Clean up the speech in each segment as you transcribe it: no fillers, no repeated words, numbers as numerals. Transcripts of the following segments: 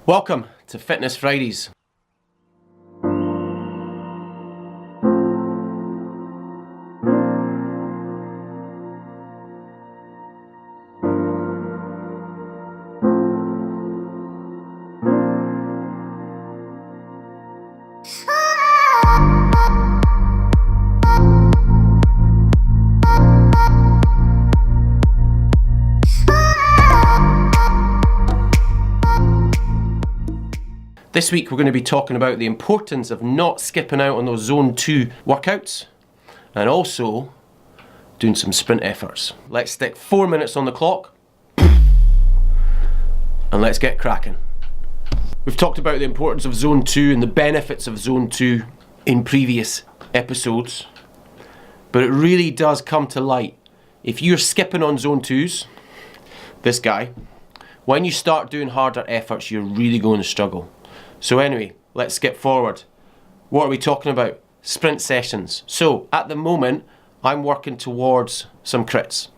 Welcome to Fitness Fridays. This week we're going to be talking about the importance of not skipping out on those Zone 2 workouts and also doing some sprint efforts. Let's stick 4 minutes on the clock and let's get cracking. We've talked about the importance of Zone 2 and the benefits of Zone 2 in previous episodes, but it really does come to light. If you're skipping on Zone 2s, this guy, when you start doing harder efforts, you're really going to struggle. So anyway, let's skip forward. What are we talking about? Sprint sessions. So at the moment, I'm working towards some crits.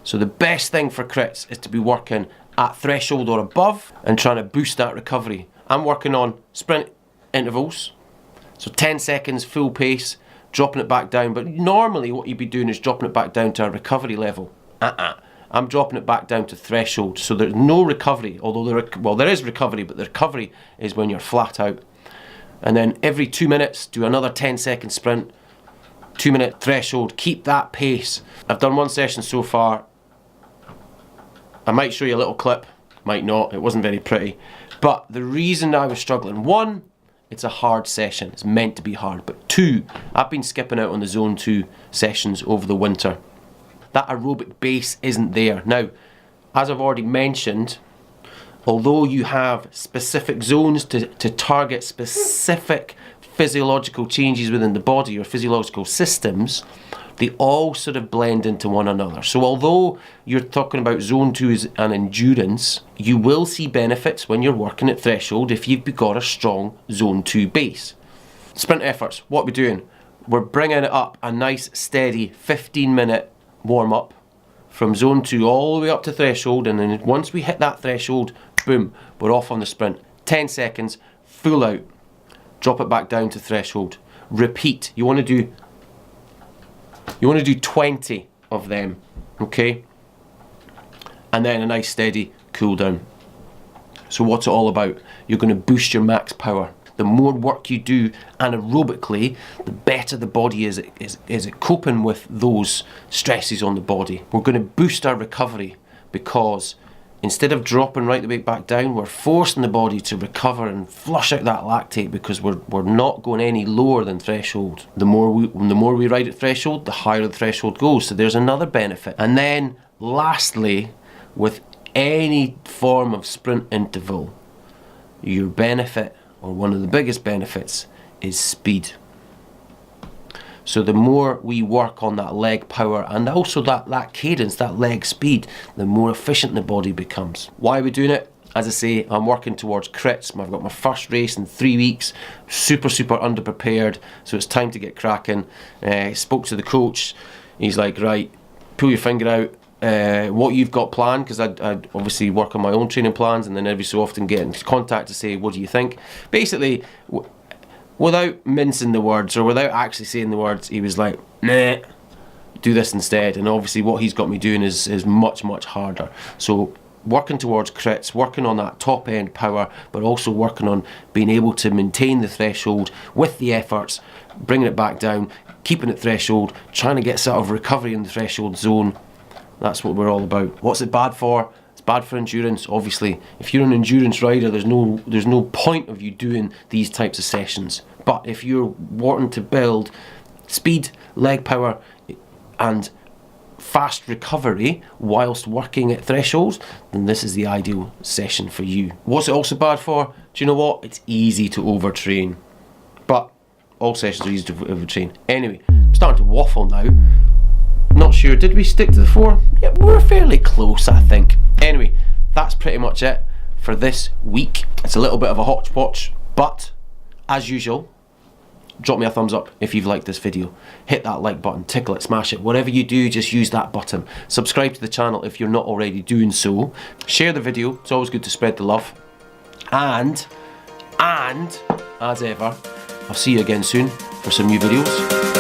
So the best thing for crits is to be working at threshold or above and trying to boost that recovery. I'm working on sprint intervals. So 10 seconds, full pace, dropping it back down. But normally what you'd be doing is dropping it back down to a recovery level. I'm dropping it back down to threshold, so there's no recovery, although there is recovery, but the recovery is when you're flat out. And then every 2 minutes, do another 10-second sprint, 2-minute threshold, keep that pace. I've done one session so far. I might show you a little clip, might not, it wasn't very pretty. But the reason I was struggling, one, it's a hard session, it's meant to be hard, but two, I've been skipping out on the Zone 2 sessions over the winter. That aerobic base isn't there. Now, as I've already mentioned, although you have specific zones to target specific physiological changes within the body or physiological systems, they all sort of blend into one another. So although you're talking about Zone 2 as an endurance, you will see benefits when you're working at threshold if you've got a strong Zone 2 base. Sprint efforts, what we're doing, we're bringing it up a nice steady 15-minute warm up from Zone 2 all the way up to threshold, and then once we hit that threshold, boom, we're off on the sprint. 10 seconds, full out, drop it back down to threshold, repeat. You want to do 20 of them, okay? And then a nice steady cool down. So what's it all about? You're going to boost your max power. The more work you do anaerobically, the better the body is at coping with those stresses on the body. We're going to boost our recovery because instead of dropping right the way back down, we're forcing the body to recover and flush out that lactate because we're not going any lower than threshold. The more we ride at threshold, the higher the threshold goes. So there's another benefit. And then lastly, with any form of sprint interval, your benefit, or one of the biggest benefits, is speed. So the more we work on that leg power and also that cadence, that leg speed, the more efficient the body becomes. Why are we doing it? As I say, I'm working towards crits. I've got my first race in 3 weeks, super underprepared, so it's time to get cracking. Spoke to the coach, he's like, right, pull your finger out, what you've got planned, because I'd obviously work on my own training plans and then every so often get in contact to say, what do you think? Basically, without mincing the words or without actually saying the words, he was like, nah, do this instead. And obviously what he's got me doing is much harder. So working towards crits, working on that top end power, but also working on being able to maintain the threshold with the efforts, bringing it back down, keeping it threshold, trying to get sort of recovery in the threshold zone. That's what we're all about. What's it bad for? It's bad for endurance, obviously. If you're an endurance rider, there's no point of you doing these types of sessions. But if you're wanting to build speed, leg power, and fast recovery whilst working at thresholds, then this is the ideal session for you. What's it also bad for? Do you know what? It's easy to overtrain. But all sessions are easy to overtrain. Anyway, I'm starting to waffle now. Not sure, did we stick to the 4? Yeah, we're fairly close, I think. Anyway, that's pretty much it for this week. It's a little bit of a hodgepodge, but as usual, drop me a thumbs up if you've liked this video. Hit that like button, tickle it, smash it. Whatever you do, just use that button. Subscribe to the channel if you're not already doing so. Share the video, it's always good to spread the love. And as ever, I'll see you again soon for some new videos.